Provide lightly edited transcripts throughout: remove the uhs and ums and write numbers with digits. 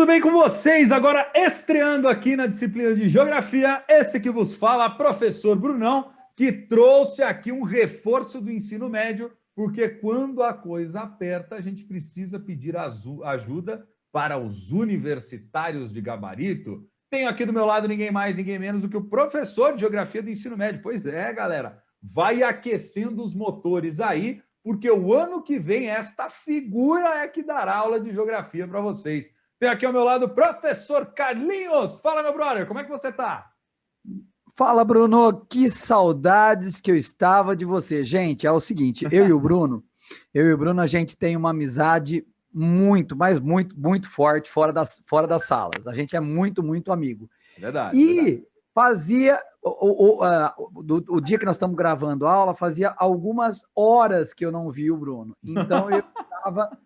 tudo bem com vocês? Agora estreando aqui na disciplina de Geografia, esse que vos fala, professor Brunão, que trouxe aqui um reforço do ensino médio, porque quando a coisa aperta, a gente precisa pedir ajuda para os universitários de gabarito. Tenho aqui do meu lado ninguém mais, ninguém menos do que o professor de Geografia do ensino médio. Pois é, galera, vai aquecendo os motores aí, porque o ano que vem esta figura é que dará aula de Geografia para vocês. Tem aqui ao meu lado o professor Carlinhos. Fala, meu brother, como é que você tá? Fala, Bruno, que saudades que eu estava de você. Gente, é o seguinte, eu e o Bruno, a gente tem uma amizade muito, mas muito forte fora das salas. A gente é muito amigo. Verdade. Fazia, o dia que nós estamos gravando a aula, fazia algumas horas que eu não vi o Bruno. Então, eu estava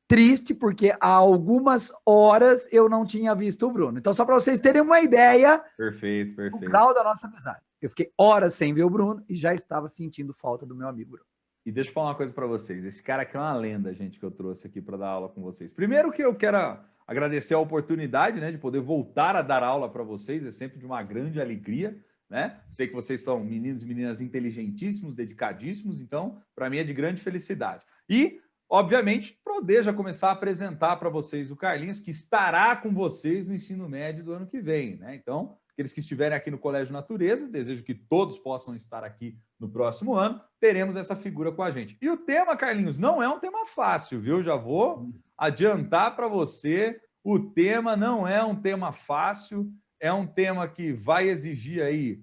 triste porque há algumas horas eu não tinha visto o Bruno. Então, só para vocês terem uma ideia Perfeito. do grau da nossa amizade. Eu fiquei horas sem ver o Bruno e já estava sentindo falta do meu amigo Bruno. E deixa eu falar uma coisa para vocês. Esse cara aqui é uma lenda, gente, que eu trouxe aqui para dar aula com vocês. Primeiro que eu quero agradecer a oportunidade, né, de poder voltar a dar aula para vocês. É sempre de uma grande alegria, né? Sei que vocês são meninos e meninas inteligentíssimos, dedicadíssimos, então, para mim é de grande felicidade. E obviamente, poder já começar a apresentar para vocês o Carlinhos, que estará com vocês no ensino médio do ano que vem, né? Então, aqueles que estiverem aqui no Colégio Natureza, desejo que todos possam estar aqui no próximo ano, teremos essa figura com a gente. E o tema, Carlinhos, não é um tema fácil, viu? Já vou adiantar para você, o tema não é um tema fácil, é um tema que vai exigir aí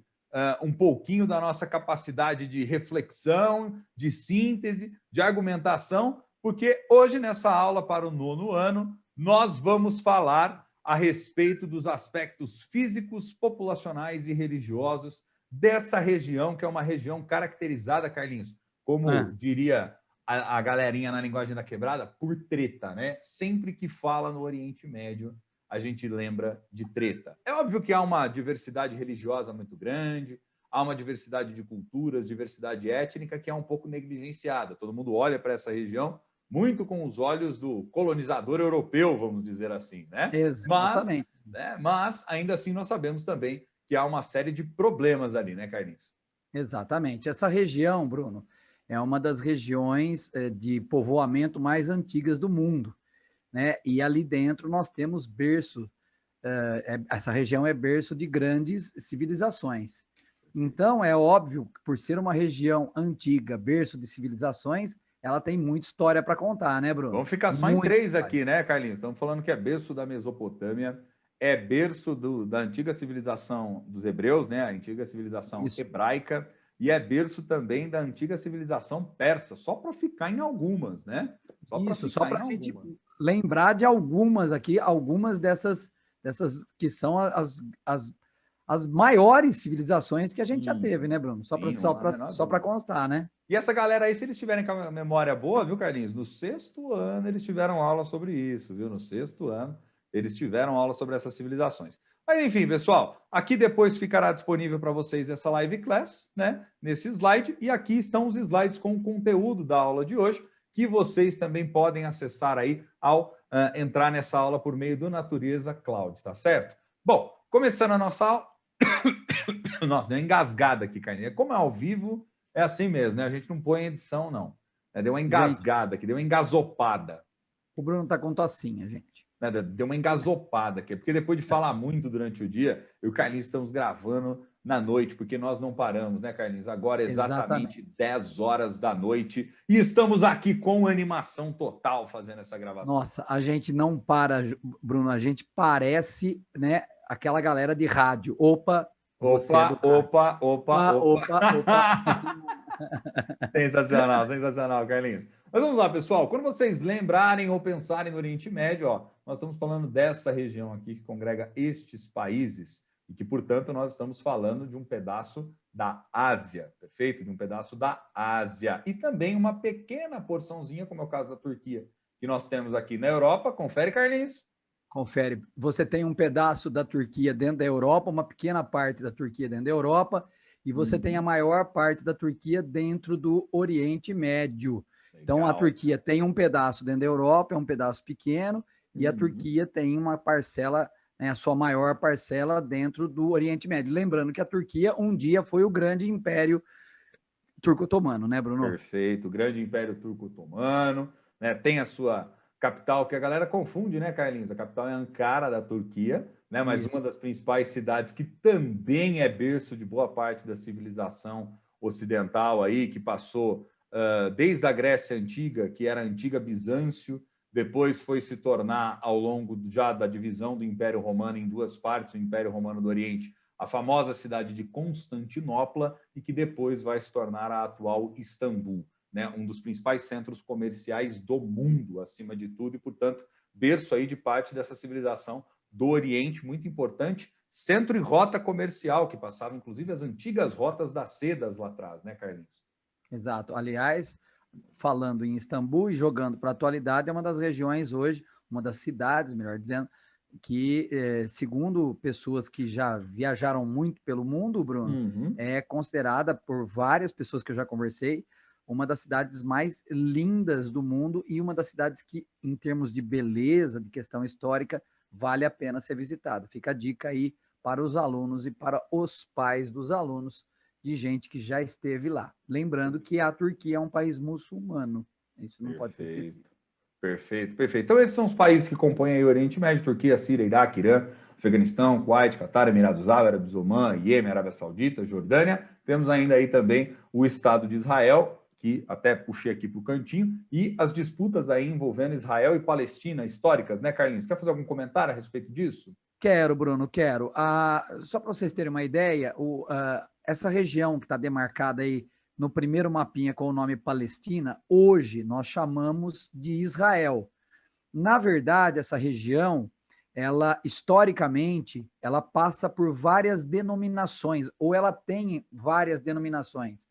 um pouquinho da nossa capacidade de reflexão, de síntese, de argumentação, porque hoje, nessa aula para o 9º ano, nós vamos falar a respeito dos aspectos físicos, populacionais e religiosos dessa região, que é uma região caracterizada, Carlinhos, como diria a galerinha na linguagem da quebrada, por treta, né? Sempre que fala no Oriente Médio, a gente lembra de treta. É óbvio que há uma diversidade religiosa muito grande, há uma diversidade de culturas, diversidade étnica que é um pouco negligenciada. Todo mundo olha para essa região muito com os olhos do colonizador europeu, vamos dizer assim, né? Exatamente. Mas ainda assim nós sabemos também que há uma série de problemas ali, né, Carlinhos? Exatamente. Essa região, Bruno, é uma das regiões de povoamento mais antigas do mundo, né? E ali dentro nós temos berço, essa região é berço de grandes civilizações. Então, é óbvio que por ser uma região antiga, berço de civilizações, ela tem muita história para contar, né, Bruno? Vamos ficar só em 3 aqui, né, Carlinhos? Estamos falando que é berço da Mesopotâmia, é berço da antiga civilização dos hebreus, né, a antiga civilização hebraica, e é berço também da antiga civilização persa, só para ficar em algumas, né? Só para a gente lembrar de algumas aqui, algumas dessas que são as maiores civilizações que a gente já teve, né, Bruno? Só para constar, né? E essa galera aí, se eles tiverem com a memória boa, viu, Carlinhos? No 6º ano eles tiveram aula sobre isso, viu? No 6º ano eles tiveram aula sobre essas civilizações. Mas enfim, pessoal, aqui depois ficará disponível para vocês essa live class, né? Nesse slide, e aqui estão os slides com o conteúdo da aula de hoje, que vocês também podem acessar aí ao entrar nessa aula por meio do Natureza Cloud, tá certo? Bom, começando a nossa aula... Nossa, deu uma engasgada aqui, Carlinhos. Como é ao vivo, é assim mesmo, né? A gente não põe edição, não. Deu uma engasgada aqui, deu uma engasopada. O Bruno tá com tossinha, gente. Deu uma engasopada aqui, porque depois de falar muito durante o dia, eu e o Carlinhos estamos gravando na noite, porque nós não paramos, né, Carlinhos? Agora é exatamente 10 horas da noite e estamos aqui com animação total fazendo essa gravação. Nossa, a gente não para, Bruno, a gente parece, né, aquela galera de rádio. Opa. Sensacional, Carlinhos. Mas vamos lá, pessoal. Quando vocês lembrarem ou pensarem no Oriente Médio, nós estamos falando dessa região aqui que congrega estes países e que, portanto, nós estamos falando de um pedaço da Ásia, perfeito? De um pedaço da Ásia. E também uma pequena porçãozinha, como é o caso da Turquia, que nós temos aqui na Europa. Confere, Carlinhos. Confere. Você tem um pedaço da Turquia dentro da Europa, uma pequena parte da Turquia dentro da Europa, e você tem a maior parte da Turquia dentro do Oriente Médio. Legal. Então, a Turquia tem um pedaço dentro da Europa, é um pedaço pequeno, e a Turquia tem uma parcela, né, a sua maior parcela dentro do Oriente Médio. Lembrando que a Turquia um dia foi o grande império turco-otomano, né, Bruno? Perfeito, o grande Império Turco-Otomano, né? Tem a sua capital, que a galera confunde, né, Carlinhos? A capital é Ankara, da Turquia, né? Mas Isso. uma das principais cidades que também é berço de boa parte da civilização ocidental aí, que passou desde a Grécia Antiga, que era a antiga Bizâncio, depois foi se tornar, ao longo já da divisão do Império Romano em duas partes, o Império Romano do Oriente, a famosa cidade de Constantinopla, e que depois vai se tornar a atual Istambul, né? Um dos principais centros comerciais do mundo, acima de tudo, e, portanto, berço aí de parte dessa civilização do Oriente, muito importante, centro e rota comercial, que passava, inclusive, as antigas rotas das sedas lá atrás, né, Carlinhos? Exato. Aliás, falando em Istambul e jogando para a atualidade, é uma das regiões hoje, uma das cidades, melhor dizendo, que, segundo pessoas que já viajaram muito pelo mundo, Bruno, é considerada por várias pessoas que eu já conversei, uma das cidades mais lindas do mundo e uma das cidades que, em termos de beleza, de questão histórica, vale a pena ser visitada. Fica a dica aí para os alunos e para os pais dos alunos, de gente que já esteve lá. Lembrando que a Turquia é um país muçulmano. Isso não pode ser esquecido. Perfeito, perfeito. Então, esses são os países que compõem o Oriente Médio: Turquia, Síria, Iraque, Irã, Afeganistão, Kuwait, Catar, Emirados Árabes, Omã, Iêmen, Arábia Saudita, Jordânia. Temos ainda aí também o Estado de Israel, que até puxei aqui para o cantinho, e as disputas aí envolvendo Israel e Palestina, históricas, né, Carlinhos? Quer fazer algum comentário a respeito disso? Quero, Bruno, quero. Só para vocês terem uma ideia, essa região que está demarcada aí no primeiro mapinha com o nome Palestina, hoje nós chamamos de Israel. Na verdade, essa região, ela historicamente, ela passa por várias denominações, ou ela tem várias denominações.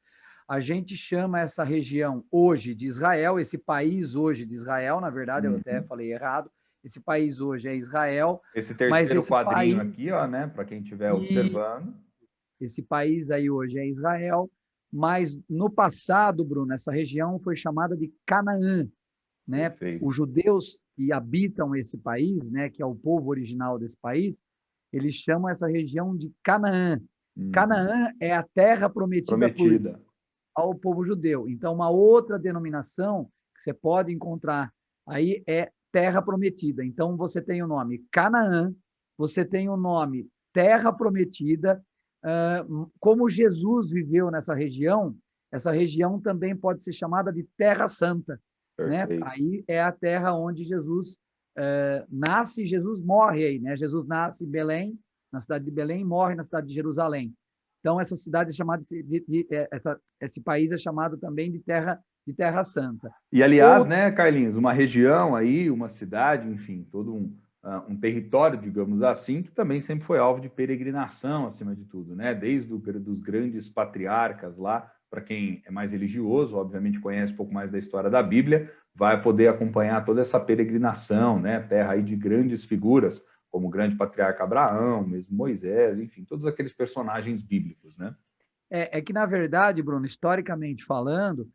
A gente chama essa região hoje de Israel, esse país hoje de Israel, na verdade, eu até falei errado, esse país hoje é Israel. Esse terceiro quadrinho aqui, ó, né, para quem estiver observando. Esse país aí hoje é Israel, mas no passado, Bruno, essa região foi chamada de Canaã, né? Perfeito. Os judeus que habitam esse país, né, que é o povo original desse país, eles chamam essa região de Canaã. Canaã é a terra prometida ao povo judeu. Então, uma outra denominação que você pode encontrar aí é terra prometida. Então, você tem o nome Canaã, você tem o nome terra prometida. Como Jesus viveu nessa região, essa região também pode ser chamada de Terra Santa, né? Aí é a terra onde Jesus nasce e Jesus morre aí, né? Jesus nasce em Belém, na cidade de Belém, e morre na cidade de Jerusalém. Então, essa cidade é chamada esse país é chamado também de Terra Santa. E, aliás, né, Carlinhos, uma região aí, uma cidade, enfim, todo um território, digamos assim, que também sempre foi alvo de peregrinação, acima de tudo, né? Desde os grandes patriarcas lá, para quem é mais religioso, obviamente conhece um pouco mais da história da Bíblia, vai poder acompanhar toda essa peregrinação, né? Terra aí de grandes figuras, como o grande patriarca Abraão, mesmo Moisés, enfim, todos aqueles personagens bíblicos, né? É que, na verdade, Bruno, historicamente falando,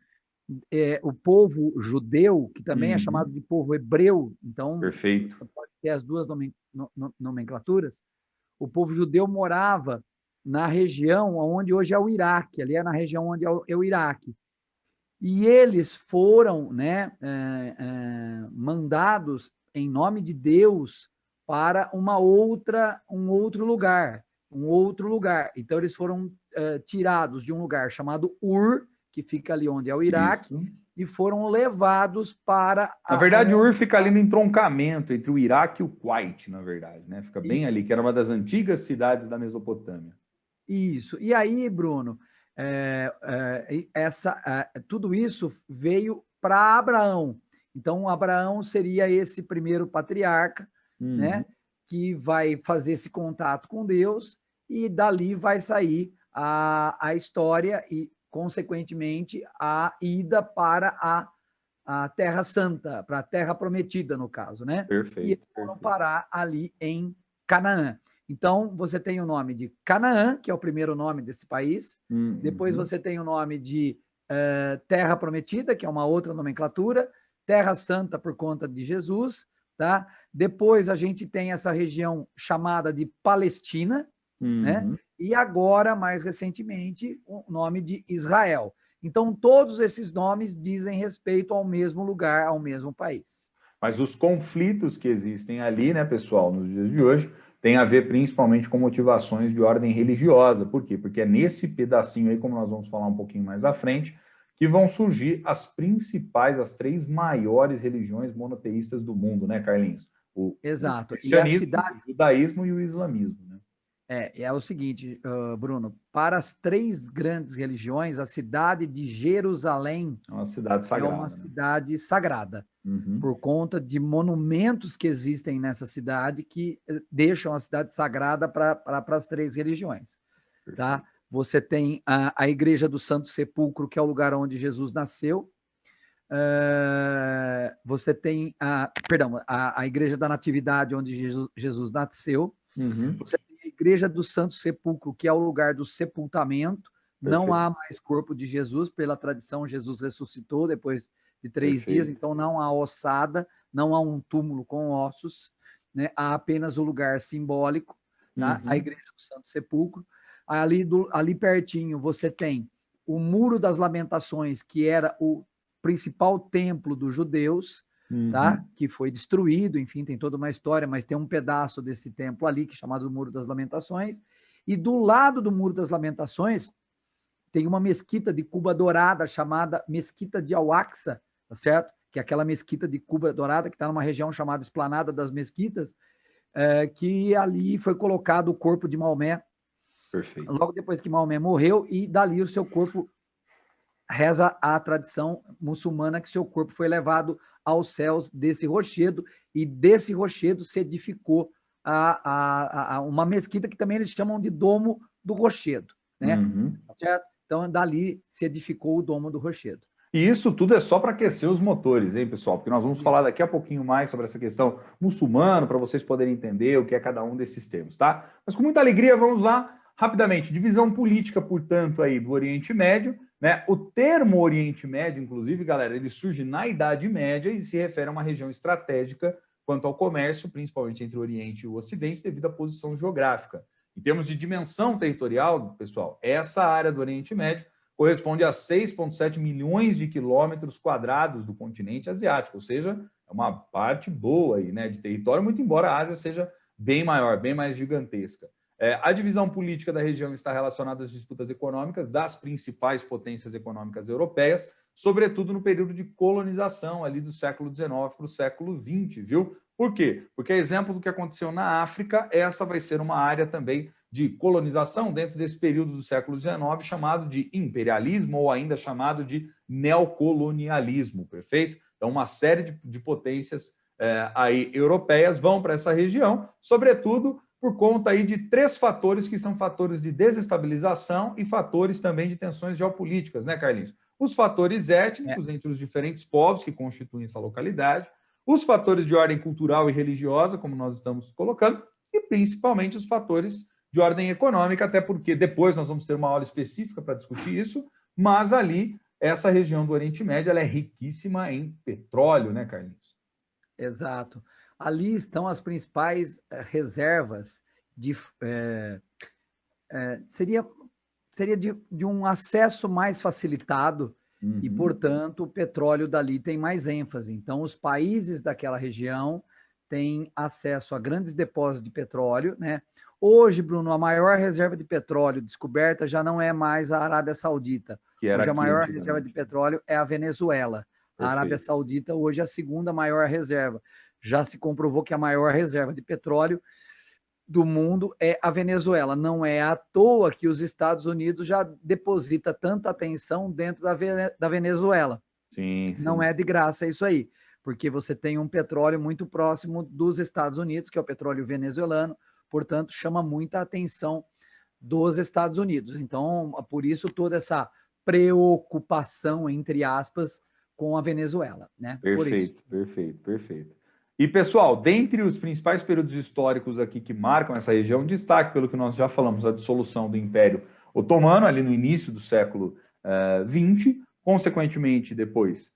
o povo judeu, que também é chamado de povo hebreu, então pode ter as duas nomenclaturas, o povo judeu morava na região onde hoje é o Iraque, ali é na região onde é o Iraque. E eles foram, né, mandados em nome de Deus para um outro lugar. Então, eles foram tirados de um lugar chamado Ur, que fica ali onde é o Iraque, e foram levados para... Na verdade, o Ur fica ali no entroncamento entre o Iraque e o Kuwait, na verdade, né? Fica bem ali, que era uma das antigas cidades da Mesopotâmia. Isso. E aí, Bruno, tudo isso veio para Abraão. Então, Abraão seria esse primeiro patriarca, né, que vai fazer esse contato com Deus, e dali vai sair a história e, consequentemente, a ida para a Terra Santa, para a Terra Prometida, no caso, né? Perfeito. E eles foram parar ali em Canaã. Então, você tem o nome de Canaã, que é o primeiro nome desse país. Depois você tem o nome de Terra Prometida, que é uma outra nomenclatura. Terra Santa por conta de Jesus, tá? Depois a gente tem essa região chamada de Palestina, né? E agora, mais recentemente, o nome de Israel. Então, todos esses nomes dizem respeito ao mesmo lugar, ao mesmo país. Mas os conflitos que existem ali, né, pessoal, nos dias de hoje, tem a ver principalmente com motivações de ordem religiosa. Por quê? Porque é nesse pedacinho aí, como nós vamos falar um pouquinho mais à frente, que vão surgir as principais, as 3 maiores religiões monoteístas do mundo, né, Carlinhos? Exato. O cristianismo, o judaísmo e o islamismo, né? É o seguinte, Bruno, para as 3 grandes religiões, a cidade de Jerusalém é uma cidade sagrada. É uma cidade sagrada, por conta de monumentos que existem nessa cidade que deixam a cidade sagrada para as 3 religiões. Tá? Você tem a Igreja do Santo Sepulcro, que é o lugar onde Jesus nasceu. Você tem a Igreja da Natividade, onde Jesus nasceu. Você tem a Igreja do Santo Sepulcro, que é o lugar do sepultamento. Não há mais corpo de Jesus, pela tradição, Jesus ressuscitou depois de 3 dias, então não há ossada, não há um túmulo com ossos, né? Há apenas o lugar simbólico, tá? A Igreja do Santo Sepulcro. Ali pertinho você tem o Muro das Lamentações, que era o principal templo dos judeus, tá? Que foi destruído, enfim, tem toda uma história, mas tem um pedaço desse templo ali, que é chamado Muro das Lamentações, e do lado do Muro das Lamentações tem uma mesquita de cuba dourada chamada Mesquita de Al-Aqsa, tá certo? Que é aquela mesquita de cuba dourada que está numa região chamada Esplanada das Mesquitas, que ali foi colocado o corpo de Maomé, logo depois que Maomé morreu, e dali o seu corpo, reza a tradição muçulmana, que seu corpo foi levado aos céus desse rochedo, e desse rochedo se edificou uma mesquita que também eles chamam de Domo do Rochedo, né? Tá certo? Então, dali se edificou o Domo do Rochedo. E isso tudo é só para aquecer os motores, hein, pessoal? Porque nós vamos falar daqui a pouquinho mais sobre essa questão muçulmana, para vocês poderem entender o que é cada um desses termos, tá? Mas com muita alegria, vamos lá, rapidamente. Divisão política, portanto, aí do Oriente Médio, né? O termo Oriente Médio, inclusive, galera, ele surge na Idade Média e se refere a uma região estratégica quanto ao comércio, principalmente entre o Oriente e o Ocidente, devido à posição geográfica. Em termos de dimensão territorial, pessoal, essa área do Oriente Médio corresponde a 6,7 milhões de quilômetros quadrados do continente asiático, ou seja, é uma parte boa aí, né, de território, muito embora a Ásia seja bem maior, bem mais gigantesca. A divisão política da região está relacionada às disputas econômicas das principais potências econômicas europeias, sobretudo no período de colonização ali do século XIX para o século XX, viu? Por quê? Porque, exemplo do que aconteceu na África, essa vai ser uma área também de colonização dentro desse período do século XIX, chamado de imperialismo ou ainda chamado de neocolonialismo, perfeito? Então, uma série de potências aí europeias vão para essa região, sobretudo por conta aí de 3 fatores que são fatores de desestabilização e fatores também de tensões geopolíticas, né, Carlinhos? Os fatores étnicos entre os diferentes povos que constituem essa localidade, os fatores de ordem cultural e religiosa, como nós estamos colocando, e principalmente os fatores de ordem econômica, até porque depois nós vamos ter uma aula específica para discutir isso, mas ali, essa região do Oriente Médio, ela é riquíssima em petróleo, né, Carlinhos? Exato. Ali estão as principais reservas seria de um acesso mais facilitado e, portanto, o petróleo dali tem mais ênfase. Então, os países daquela região têm acesso a grandes depósitos de petróleo, né? Hoje, Bruno, a maior reserva de petróleo descoberta já não é mais a Arábia Saudita. Hoje a maior reserva de petróleo é a Venezuela. A Arábia Saudita hoje é a segunda maior reserva. Já se comprovou que a maior reserva de petróleo do mundo é a Venezuela. Não é à toa que os Estados Unidos já deposita tanta atenção dentro da Venezuela. Sim. Não é de graça isso aí, porque você tem um petróleo muito próximo dos Estados Unidos, que é o petróleo venezuelano, portanto, chama muita atenção dos Estados Unidos. Então, por isso, toda essa preocupação, entre aspas, com a Venezuela, né? Perfeito. E, pessoal, dentre os principais períodos históricos aqui que marcam essa região, destaque pelo que nós já falamos, a dissolução do Império Otomano, ali no início do século XX, consequentemente, depois,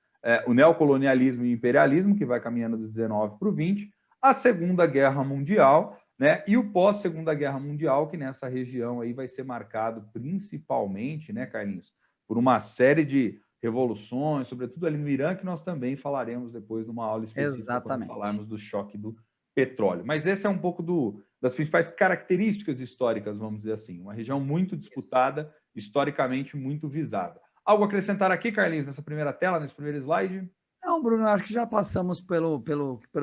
o neocolonialismo e o imperialismo, que vai caminhando do 19 para o 20, a Segunda Guerra Mundial, né? E o pós-Segunda Guerra Mundial, que nessa região aí vai ser marcado principalmente, né, Carlinhos, por uma série de revoluções, sobretudo ali no Irã, que nós também falaremos depois numa aula específica quando falarmos do choque do petróleo. Mas esse é um pouco das principais características históricas, vamos dizer assim. Uma região muito disputada, historicamente muito visada. Algo a acrescentar aqui, Carlinhos, nessa primeira tela, nesse primeiro slide? Não, Bruno, acho que já passamos pelo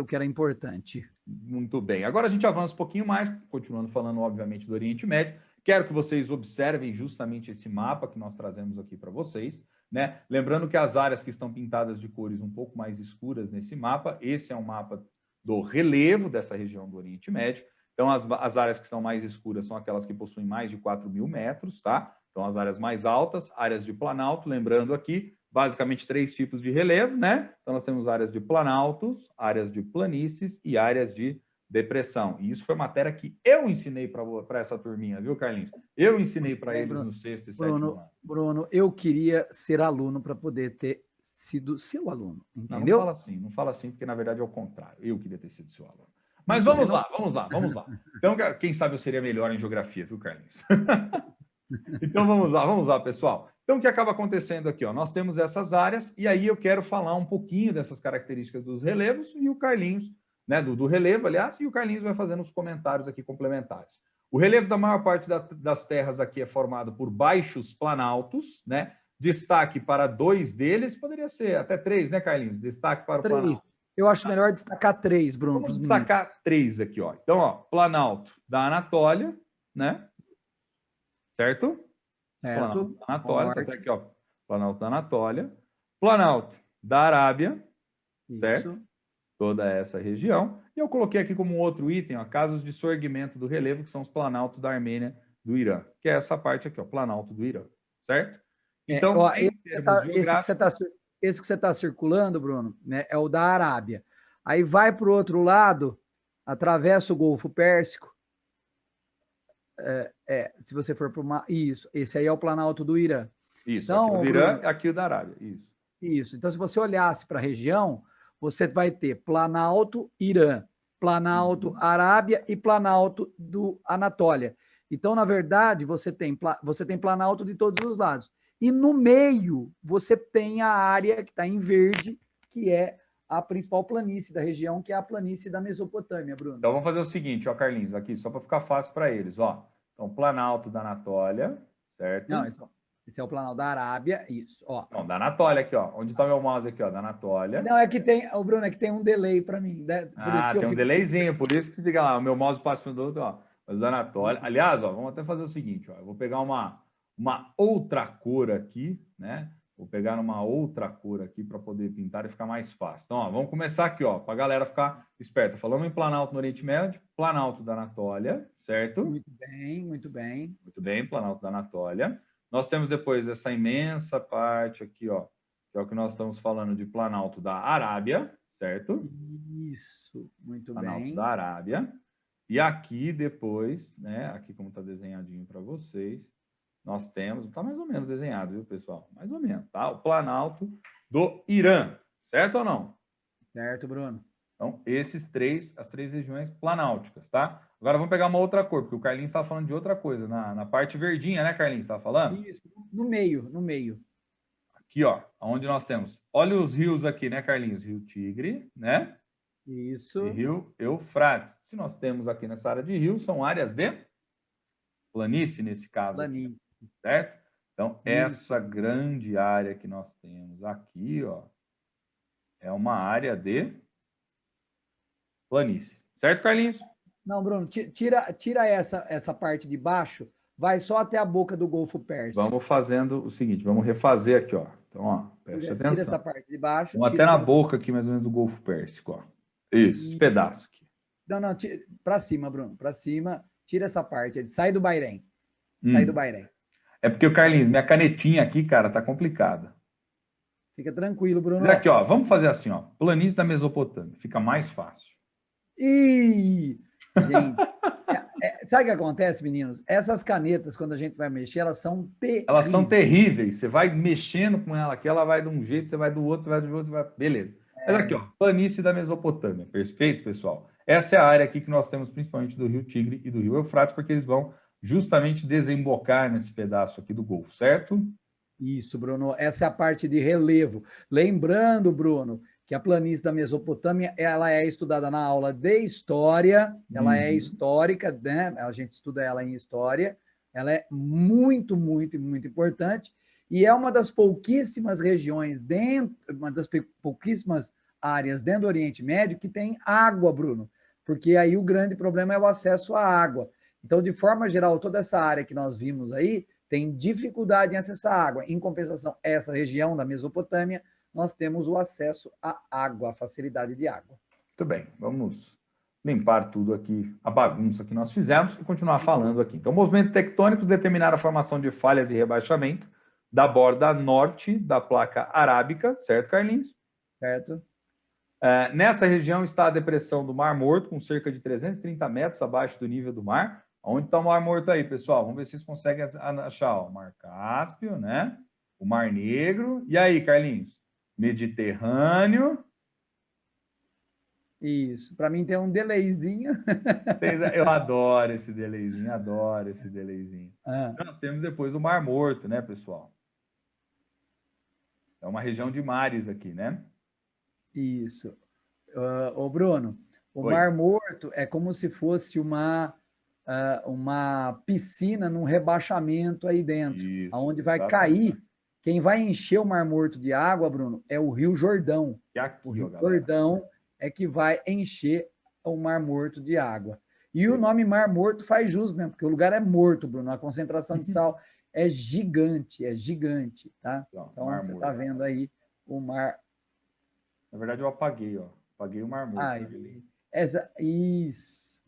que era importante. Muito bem. Agora a gente avança um pouquinho mais, continuando falando, obviamente, do Oriente Médio. Quero que vocês observem justamente esse mapa que nós trazemos aqui para vocês, né? Lembrando que as áreas que estão pintadas de cores um pouco mais escuras nesse mapa, esse é um mapa do relevo dessa região do Oriente Médio. Então, as áreas que são mais escuras são aquelas que possuem mais de 4.000 metros, tá? Então, as áreas mais altas, áreas de planalto, lembrando aqui, basicamente 3 tipos de relevo, né? Então, nós temos áreas de planaltos, áreas de planícies e áreas de depressão. E isso foi matéria que eu ensinei para essa turminha, viu, Carlinhos? Eu ensinei para eles no 6º e 7º ano. Bruno, eu queria ser aluno para poder ter sido seu aluno, entendeu? Não fala assim, porque na verdade é o contrário. Eu queria ter sido seu aluno. Mas vamos lá. Então, quem sabe eu seria melhor em geografia, viu, Carlinhos? Então, vamos lá, pessoal. Então, o que acaba acontecendo aqui? Ó, nós temos essas áreas, e aí eu quero falar um pouquinho dessas características dos relevos, e o Carlinhos, né, do relevo, aliás, e o Carlinhos vai fazendo os comentários aqui complementares. O relevo da maior parte das terras aqui é formado por baixos planaltos, né? Destaque para 2 deles, poderia ser até 3, né, Carlinhos? Destaque para o 3. planalto. Eu acho melhor destacar 3, Bruno. Vamos destacar 3 aqui, ó. Então, ó, planalto da Anatólia, né? Certo? Planalto da Anatólia, tá até aqui, ó. Planalto da Anatólia. Planalto da Arábia, certo? Isso. Toda essa região. E eu coloquei aqui como outro item, ó, casos de sorgimento do relevo, que são os planaltos da Armênia, do Irã, que é essa parte aqui, ó, planalto do Irã, certo? Então, esse que você está circulando, Bruno, né, é o da Arábia. Aí vai para o outro lado, atravessa o Golfo Pérsico. Se você for para uma... Isso, esse aí é o planalto do Irã. Isso, então, aqui o do Irã, Bruno, aqui o da Arábia. Isso. Então, se você olhasse para a região, você vai ter planalto Irã, planalto Arábia e planalto do Anatólia. Então, na verdade, você tem planalto de todos os lados. E no meio, você tem a área que está em verde, que é a principal planície da região, que é a planície da Mesopotâmia, Bruno. Então, vamos fazer o seguinte, ó, Carlinhos, aqui, só para ficar fácil para eles, ó. Então, planalto da Anatólia, certo? Não, esse é o planalto da Arábia, isso, ó. Não, da Anatólia aqui, ó. Onde está meu mouse aqui, ó, da Anatólia. Não, é que tem, o Bruno, é que tem um delay para mim, né? Tem um delayzinho, por isso que fica lá, o meu mouse passa do outro, ó. Mas da Anatólia. Aliás, ó, vamos até fazer o seguinte, ó. Eu vou pegar uma outra cor aqui, né? Vou pegar uma outra cor aqui para poder pintar e ficar mais fácil. Então, ó, vamos começar aqui, ó, para a galera ficar esperta. Falando em planalto no Oriente Médio, planalto da Anatólia, certo? Muito bem, muito bem. Muito bem, planalto da Anatólia. Nós temos depois essa imensa parte aqui, ó, que é o que nós estamos falando de planalto da Arábia, certo? Isso, muito planalto bem. Da Arábia. E aqui depois, né, aqui como está desenhadinho para vocês, nós temos, está mais ou menos desenhado, viu, pessoal? Mais ou menos, tá? O planalto do Irã, certo ou não? Certo, Bruno. Então, as 3 regiões planálticas, tá? Agora vamos pegar uma outra cor, porque o Carlinhos estava falando de outra coisa, na parte verdinha, né, Carlinhos? Estava falando? Isso, no meio. Aqui, ó, onde nós temos, olha os rios aqui, né, Carlinhos? Rio Tigre, né? Isso. E Rio Eufrates. Se nós temos aqui nessa área de rio, são áreas de planície, nesse caso. Planície. Certo? Então, essa grande área que nós temos aqui, ó, é uma área de planície. Certo, Carlinhos? Não, Bruno, tira essa parte de baixo, vai só até a boca do Golfo Pérsico. Vamos fazendo o seguinte, vamos refazer aqui, ó. Então, ó, preste atenção. Tira essa parte de baixo. Vamos até na boca aqui, mais ou menos, do Golfo Pérsico, ó. Isso, esse pedaço aqui. Não, para cima, Bruno, para cima. Tira essa parte, sai do Bahrein. Sai do Bahrein. É porque, o Carlinhos, minha canetinha aqui, cara, tá complicada. Fica tranquilo, Bruno. Mas aqui, ó, vamos fazer assim, ó. Planície da Mesopotâmia, fica mais fácil. Ih, gente, sabe o que acontece, meninos? Essas canetas, quando a gente vai mexer, elas são terríveis. Elas são terríveis. Você vai mexendo com ela aqui, ela vai de um jeito, você vai do outro, você vai do outro, você vai... Beleza. Mas aqui, ó, planície da Mesopotâmia. Perfeito, pessoal? Essa é a área aqui que nós temos principalmente do Rio Tigre e do Rio Eufrates, porque eles vão justamente desembocar nesse pedaço aqui do Golfo, certo? Isso, Bruno. Essa é a parte de relevo. Lembrando, Bruno, que a planície da Mesopotâmia, ela é estudada na aula de história, ela é histórica, né? A gente estuda ela em história, ela é muito, muito, muito importante, e é uma das pouquíssimas regiões dentro, uma das pouquíssimas áreas dentro do Oriente Médio que tem água, Bruno, porque aí o grande problema é o acesso à água. Então, de forma geral, toda essa área que nós vimos aí tem dificuldade em acessar água. Em compensação, essa região da Mesopotâmia, nós temos o acesso à água, a facilidade de água. Muito bem, vamos limpar tudo aqui, a bagunça que nós fizemos e continuar falando aqui. Então, movimentos tectônicos determinaram a formação de falhas e rebaixamento da borda norte da placa arábica, certo, Carlinhos? Certo. Nessa região está a depressão do Mar Morto, com cerca de 330 metros abaixo do nível do mar. Onde está o Mar Morto aí, pessoal? Vamos ver se vocês conseguem achar. Ó, o Mar Cáspio, né? O Mar Negro. E aí, Carlinhos? Mediterrâneo. Isso. Para mim tem um delayzinho. Eu adoro esse delayzinho, adoro esse delayzinho. Nós temos depois o Mar Morto, né, pessoal? É uma região de mares aqui, né? Isso. Ô, Bruno, o Oi. Mar Morto é como se fosse uma piscina num rebaixamento aí dentro, Isso, onde vai exatamente. cair. Quem vai encher o Mar Morto de água, Bruno, é o Rio Jordão. E aqui, o Rio galera. Jordão é que vai encher o Mar Morto de água. E o nome Mar Morto faz jus mesmo, porque o lugar é morto, Bruno. A concentração de sal é gigante, tá? Então você está vendo aí o mar. Na verdade, eu apaguei, ó. Apaguei o Mar Morto. Isso.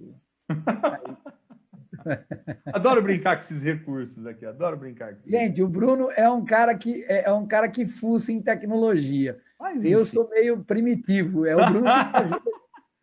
Adoro brincar com esses recursos aqui, adoro brincar com Gente, o Bruno é um cara que fuça em tecnologia. Eu sou meio primitivo, é o Bruno que me ajuda.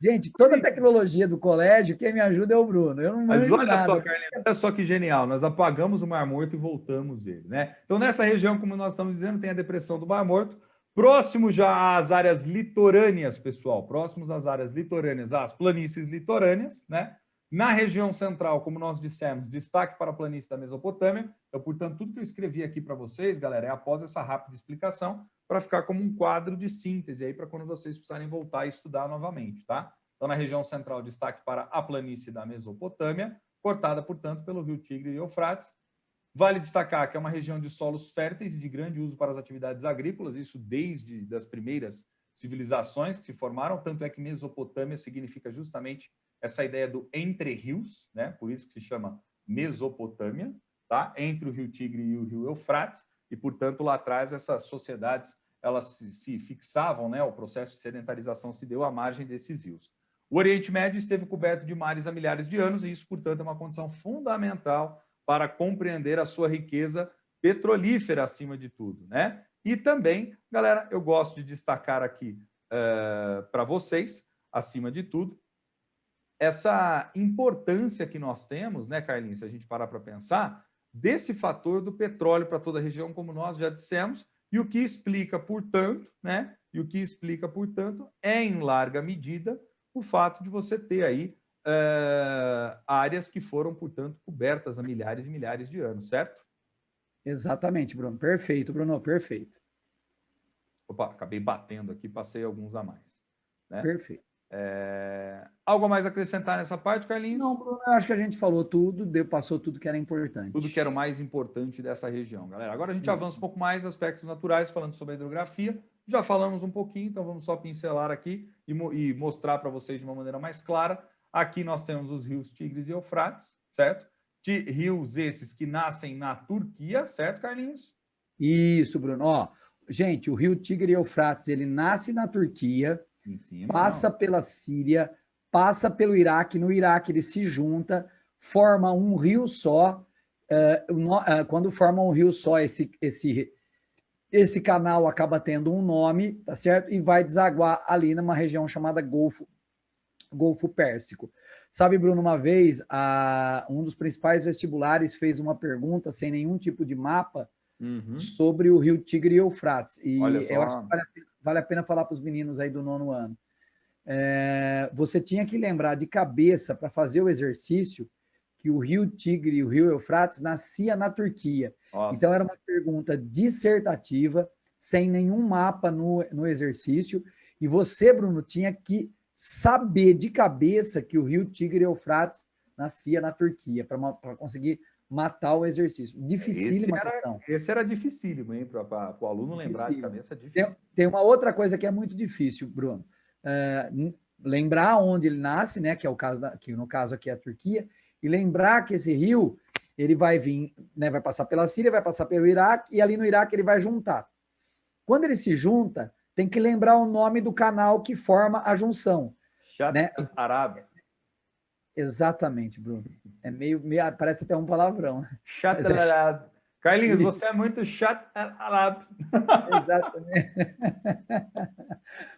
Gente, toda a tecnologia do colégio, quem me ajuda é o Bruno. Eu não manjo nada. Mas olha só, Carlinhos, olha só que genial. Nós apagamos o Mar Morto e voltamos ele, né? Então, nessa região, como nós estamos dizendo, tem a depressão do Mar Morto. Próximo já às áreas litorâneas, pessoal. Próximos às áreas litorâneas, às planícies litorâneas, né? Na região central, como nós dissemos, destaque para a planície da Mesopotâmia. Então, portanto, tudo que eu escrevi aqui para vocês, galera, é após essa rápida explicação, para ficar como um quadro de síntese aí para quando vocês precisarem voltar e estudar novamente, tá? Então, na região central, destaque para a planície da Mesopotâmia, cortada, portanto, pelo Rio Tigre e Eufrates. Vale destacar que é uma região de solos férteis e de grande uso para as atividades agrícolas, isso desde as primeiras civilizações que se formaram, tanto é que Mesopotâmia significa justamente essa ideia do entre rios, né? Por isso que se chama Mesopotâmia, tá? Entre o Rio Tigre e o Rio Eufrates, e, portanto, lá atrás essas sociedades elas se fixavam, né? O processo de sedentarização se deu à margem desses rios. O Oriente Médio esteve coberto de mares há milhares de anos, e isso, portanto, é uma condição fundamental para compreender a sua riqueza petrolífera, acima de tudo, né? E também, galera, eu gosto de destacar aqui para vocês, acima de tudo, essa importância que nós temos, né, Carlinhos, se a gente parar para pensar, desse fator do petróleo para toda a região, como nós já dissemos, e o que explica, portanto, né, é, em larga medida, o fato de você ter aí áreas que foram, portanto, cobertas há milhares e milhares de anos, certo? Exatamente, Bruno. Perfeito, Bruno, perfeito. Opa, acabei batendo aqui, passei alguns a mais. Né? Perfeito. Algo a mais a acrescentar nessa parte, Carlinhos? Não, Bruno, eu acho que a gente falou tudo, passou tudo que era importante. Tudo que era o mais importante dessa região, galera. Agora a gente avança um pouco mais aspectos naturais, falando sobre a hidrografia. Já falamos um pouquinho, então vamos só pincelar aqui e mostrar para vocês de uma maneira mais clara. Aqui nós temos os rios Tigres e Eufrates, certo? Rios esses que nascem na Turquia, certo, Carlinhos? Isso, Bruno. Ó, gente, o rio Tigre e Eufrates, ele nasce na Turquia, passa pela Síria, passa pelo Iraque, no Iraque ele se junta, forma um rio só. Quando forma um rio só, esse canal acaba tendo um nome, tá certo? E vai desaguar ali numa região chamada Golfo Pérsico. Sabe, Bruno, uma vez, um dos principais vestibulares fez uma pergunta sem nenhum tipo de mapa sobre o rio Tigre e Eufrates. E eu acho que vale a pena falar para os meninos aí do 9º ano. você tinha que lembrar de cabeça para fazer o exercício que o rio Tigre e o rio Eufrates nascia na Turquia. Nossa. Então, era uma pergunta dissertativa, sem nenhum mapa no exercício, e você, Bruno, tinha que saber de cabeça que o rio Tigre e Eufrates nascia na Turquia, para conseguir matar o exercício. Dificílima questão. Esse era dificílimo, hein? Para o aluno lembrar de cabeça, difícil. Tem uma outra coisa que é muito difícil, Bruno. Lembrar onde ele nasce, né? Que é o caso que no caso aqui é a Turquia, e lembrar que esse rio ele vai vir, né? Vai passar pela Síria, vai passar pelo Iraque, e ali no Iraque ele vai juntar. Quando ele se junta, tem que lembrar o nome do canal que forma a junção. Shatt né? al-Arab. Exatamente, Bruno. É meio parece até um palavrão. Shatt al-Arab. Carlinhos, você é muito Shatt al-Arab. Exatamente.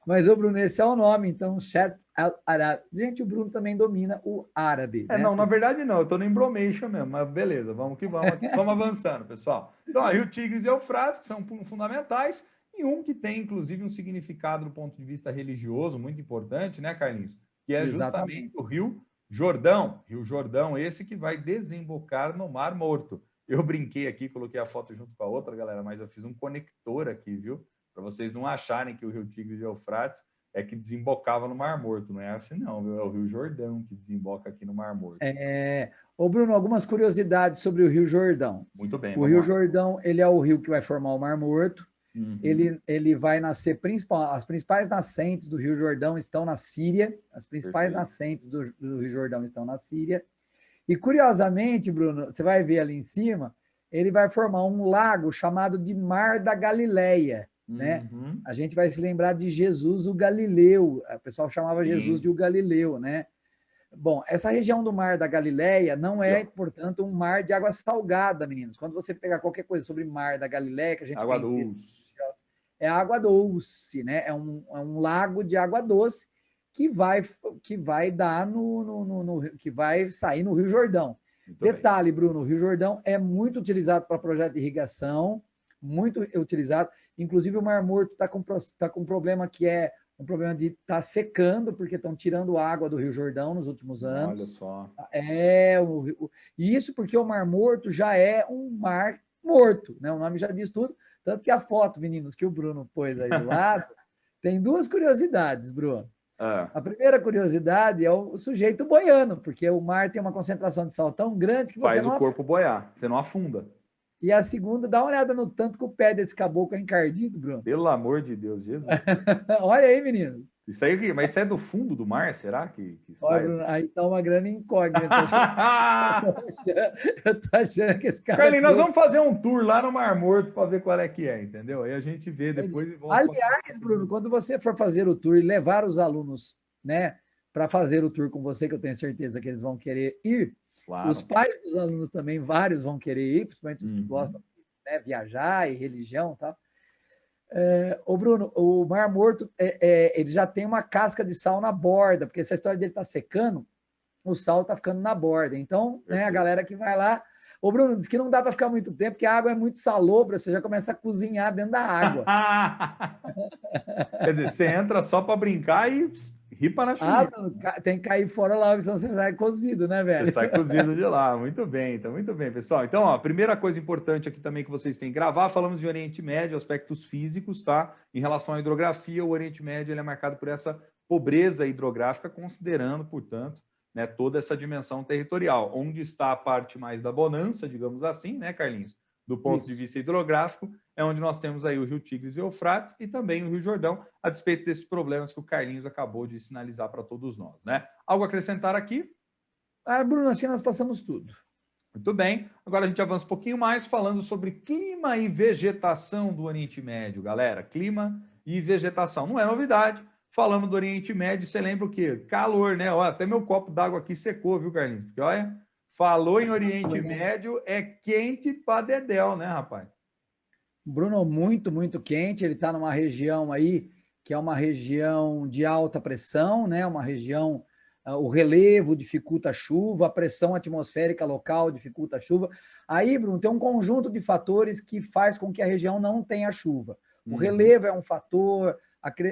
Mas o Bruno, esse é o nome, então, Shatt al-Arab. Gente, o Bruno também domina o árabe. Né? Não, na verdade não, eu estou no embromation mesmo, mas beleza, vamos que vamos, vamos avançando, pessoal. Então, aí o Tigres e Eufrates, que são fundamentais, e um que tem, inclusive, um significado do ponto de vista religioso muito importante, né, Carlinhos? Que é justamente o Rio Jordão. Rio Jordão, esse que vai desembocar no Mar Morto. Eu brinquei aqui, coloquei a foto junto com a outra, galera, mas eu fiz um conector aqui, viu? Para vocês não acharem que o Rio Tigres e Eufrates é que desembocava no Mar Morto. Não é assim, não, viu? É o Rio Jordão que desemboca aqui no Mar Morto. Ô, Bruno, algumas curiosidades sobre o Rio Jordão. Muito bem. O Rio Jordão, ele é o rio que vai formar o Mar Morto. Uhum. Ele vai nascer, as principais nascentes do Rio Jordão estão na Síria, as principais nascentes do Rio Jordão estão na Síria, e curiosamente, Bruno, você vai ver ali em cima, ele vai formar um lago chamado de Mar da Galileia, né? A gente vai se lembrar de Jesus o Galileu, o pessoal chamava Jesus de o Galileu, né? Bom, essa região do Mar da Galileia não é, portanto, um mar de água salgada, meninos. Quando você pegar qualquer coisa sobre Mar da Galileia, que a gente água doce. É água doce, né? É um lago de água doce que vai dar que vai sair no Rio Jordão. Muito Detalhe, bem. Bruno, o Rio Jordão é muito utilizado para projeto de irrigação, muito utilizado. Inclusive, o Mar Morto está com um problema que é um problema de estar secando, porque estão tirando água do Rio Jordão nos últimos anos. Olha só. E isso porque o Mar Morto já é um mar morto, né? O nome já diz tudo. Tanto que a foto, meninos, que o Bruno pôs aí do lado, tem duas curiosidades, Bruno. A primeira curiosidade é o sujeito boiando, porque o mar tem uma concentração de sal tão grande que você faz o corpo boiar, você não afunda. E a segunda, dá uma olhada no tanto que o pé desse caboclo é encardido, Bruno. Pelo amor de Deus, Jesus. Olha aí, meninos. Isso aí, mas isso é do fundo do mar, será que Olha, Bruno, aí tá uma grana incógnita. Eu tô achando que esse cara... Carlinhos, nós vamos fazer um tour lá no Mar Morto para ver qual é que é, entendeu? Aí a gente vê depois e volta. Aliás, Bruno, quando você for fazer o tour e levar os alunos, né, para fazer o tour com você, que eu tenho certeza que eles vão querer ir, claro. Os pais dos alunos também, vários vão querer ir, principalmente os que gostam de, né, viajar e religião e tal. Ô Bruno, o Mar Morto, ele já tem uma casca de sal na borda, porque essa história dele tá secando, o sal tá ficando na borda. Então, né, a galera que vai lá... Ô Bruno, diz que não dá para ficar muito tempo, porque a água é muito salobra, você já começa a cozinhar dentro da água. Quer dizer, você entra só para brincar e ripa na chuva. Tem que cair fora lá, senão você sai cozido, né, velho? Você sai cozido de lá. Muito bem, pessoal. Então, ó, a primeira coisa importante aqui também que vocês têm que gravar, falamos de Oriente Médio, aspectos físicos, tá? Em relação à hidrografia, o Oriente Médio ele é marcado por essa pobreza hidrográfica, considerando, portanto, né, toda essa dimensão territorial. Onde está a parte mais da bonança, digamos assim, né, Carlinhos? Do ponto de vista hidrográfico, é onde nós temos aí o Rio Tigres e Eufrates e também o Rio Jordão, a despeito desses problemas que o Carlinhos acabou de sinalizar para todos nós, né? Algo a acrescentar aqui? Bruno, acho que nós passamos tudo. Muito bem. Agora a gente avança um pouquinho mais falando sobre clima e vegetação do Oriente Médio, galera. Clima e vegetação. Não é novidade. Falamos do Oriente Médio, você lembra o quê? Calor, né? Olha, até meu copo d'água aqui secou, viu, Carlinhos? Porque, olha, falou em Oriente Médio, é quente pra dedéu, né, rapaz? Bruno, muito, muito quente. Ele está numa região aí que é uma região de alta pressão, né? Uma região, o relevo dificulta a chuva, a pressão atmosférica local dificulta a chuva. Aí, Bruno, tem um conjunto de fatores que faz com que a região não tenha chuva. O relevo é um fator,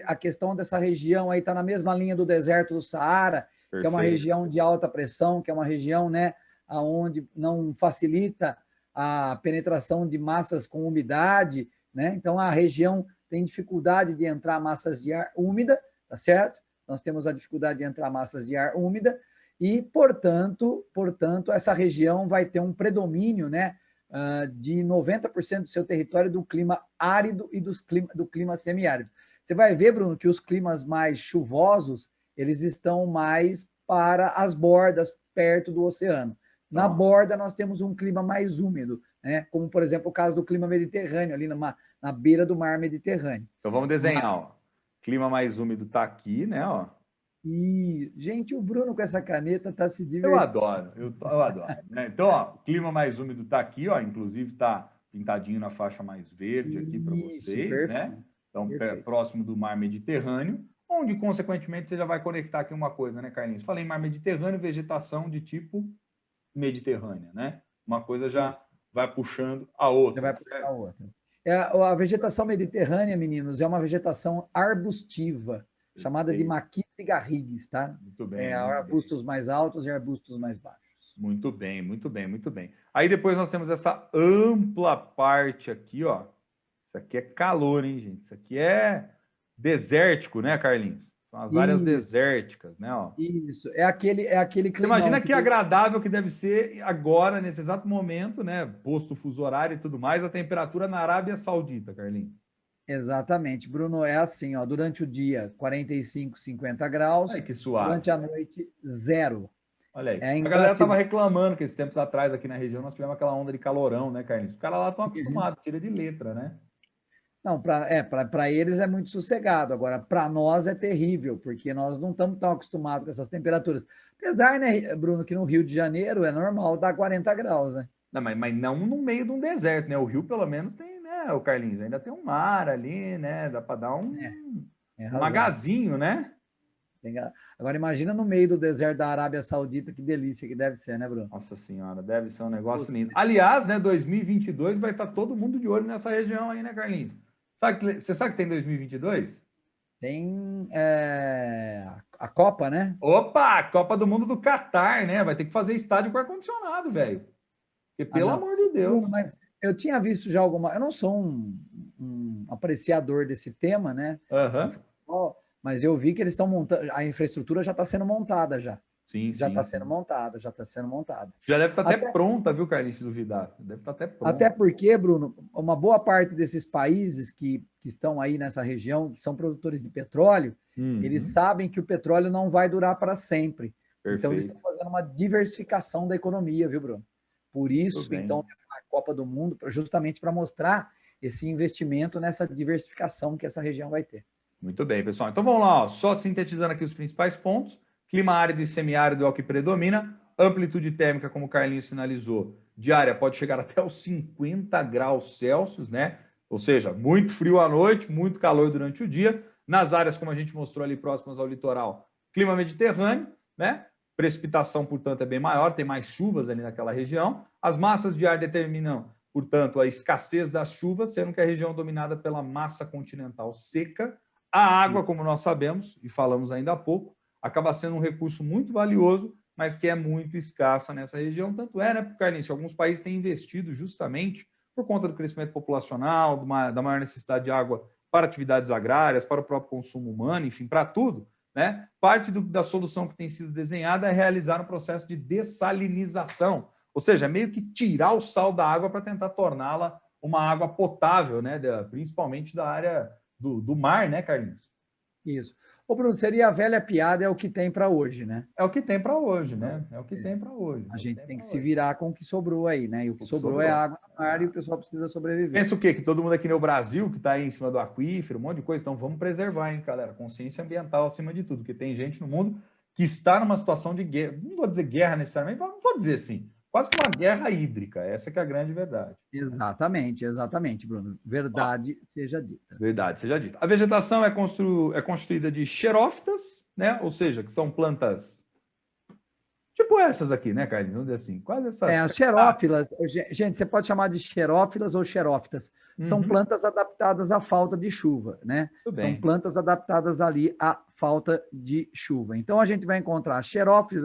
a questão dessa região aí está na mesma linha do deserto do Saara, Perfeito. que é uma região de alta pressão, que é uma região, né, onde não facilita a penetração de massas com umidade, né? Então a região tem dificuldade de entrar massas de ar úmida, tá certo? Nós temos a dificuldade de entrar massas de ar úmida e, portanto, essa região vai ter um predomínio, né, de 90% do seu território do clima árido e do clima semiárido. Você vai ver, Bruno, que os climas mais chuvosos, eles estão mais para as bordas, perto do oceano. Na borda, nós temos um clima mais úmido, né? Como, por exemplo, o caso do clima mediterrâneo, ali na beira do mar Mediterrâneo. Então, vamos desenhar, ó. Clima mais úmido está aqui, né, ó. E, gente, o Bruno com essa caneta está se divertindo. Eu adoro. Né? Então, ó, o clima mais úmido está aqui, ó. Inclusive está pintadinho na faixa mais verde aqui para vocês, perfeito, né? Então, próximo do mar Mediterrâneo, onde, consequentemente, você já vai conectar aqui uma coisa, né, Carlinhos? Falei mar Mediterrâneo, vegetação de tipo mediterrânea, né? Uma coisa já vai puxando a outra. Já vai puxando a outra. A vegetação mediterrânea, meninos, é uma vegetação arbustiva, chamada de maquis e garrigues, tá? Muito bem. Arbustos mais altos e arbustos mais baixos. Muito bem, muito bem, muito bem. Aí depois nós temos essa ampla parte aqui, ó. Isso aqui é calor, hein, gente? Isso aqui é desértico, né, Carlinhos? São as áreas desérticas, né? Ó. Isso, é aquele clima. Imagina que agradável que deve ser agora, nesse exato momento, né? Posto o fuso horário e tudo mais, a temperatura na Arábia Saudita, Carlinhos. Exatamente, Bruno, é assim, ó, durante o dia 45, 50 graus, ai, que suave. Durante a noite 0. Olha aí, a galera estava reclamando que esses tempos atrás aqui na região nós tivemos aquela onda de calorão, né, Carlinhos? Os caras lá estão acostumados, tira de letra, né? Não, para eles é muito sossegado, agora para nós é terrível, porque nós não estamos tão acostumados com essas temperaturas. Apesar, né, Bruno, que no Rio de Janeiro é normal dar 40 graus, né? Não, mas não no meio de um deserto, né? O Rio pelo menos tem, né, o Carlinhos, ainda tem um mar ali, né? Dá para dar um magazinho, né? Agora imagina no meio do deserto da Arábia Saudita, que delícia que deve ser, né, Bruno? Nossa senhora, deve ser um negócio lindo. Aliás, né, 2022 vai estar todo mundo de olho nessa região aí, né, Carlinhos? Você sabe que tem 2022? Tem a Copa, né? Opa, a Copa do Mundo do Catar, né? Vai ter que fazer estádio com ar-condicionado, velho. Porque, pelo amor de Deus. Bruno, mas eu tinha visto já eu não sou um apreciador desse tema, né? Mas eu vi que eles estão montando, a infraestrutura já está sendo montada já. Sim, já está sendo montada, já está sendo montada. Já deve estar até pronta, viu, Carlinhos, se duvidar? Deve estar até pronta. Até porque, Bruno, uma boa parte desses países que estão aí nessa região, que são produtores de petróleo, eles sabem que o petróleo não vai durar para sempre. Perfeito. Então, eles estão fazendo uma diversificação da economia, viu, Bruno? Por isso, então, a Copa do Mundo, justamente para mostrar esse investimento nessa diversificação que essa região vai ter. Muito bem, pessoal. Então, vamos lá, ó. Só sintetizando aqui os principais pontos. Clima árido e semiárido é o que predomina. Amplitude térmica, como o Carlinhos sinalizou, diária pode chegar até os 50 graus Celsius, né? Ou seja, muito frio à noite, muito calor durante o dia. Nas áreas, como a gente mostrou ali próximas ao litoral, clima mediterrâneo, né? Precipitação, portanto, é bem maior, tem mais chuvas ali naquela região. As massas de ar determinam, portanto, a escassez das chuvas, sendo que a região é dominada pela massa continental seca. A água, como nós sabemos, e falamos ainda há pouco, acaba sendo um recurso muito valioso, mas que é muito escassa nessa região. Tanto é, né, Carlinhos, que alguns países têm investido justamente por conta do crescimento populacional, da maior necessidade de água para atividades agrárias, para o próprio consumo humano, enfim, para tudo, né? Parte da solução que tem sido desenhada é realizar um processo de dessalinização, ou seja, meio que tirar o sal da água para tentar torná-la uma água potável, né? Principalmente da área do mar, né, Carlinhos? Isso. Ô, Bruno, seria a velha piada, é o que tem para hoje, né? É o que tem para hoje, né? É o que tem para hoje. A gente tem que se virar com o que sobrou aí, né? E o que sobrou é água no mar e o pessoal precisa sobreviver. Pensa o quê? Que todo mundo aqui no Brasil, que está aí em cima do aquífero, um monte de coisa. Então, vamos preservar, hein, galera? Consciência ambiental acima de tudo. Porque tem gente no mundo que está numa situação de guerra. Não vou dizer guerra necessariamente, mas não vou dizer assim. Quase que uma guerra hídrica. Essa que é a grande verdade. Exatamente, Bruno. Verdade seja dita. Verdade seja dita. A vegetação é constituída de xerófitas, né? Ou seja, que são plantas Tipo essas aqui, né, Carlinhos? Vamos dizer assim, quase essas. As xerófilas, gente, você pode chamar de xerófilas ou xerófitas. São plantas adaptadas à falta de chuva, né? Tudo São bem. plantas adaptadas ali à falta de chuva. Então, a gente vai encontrar xerófitas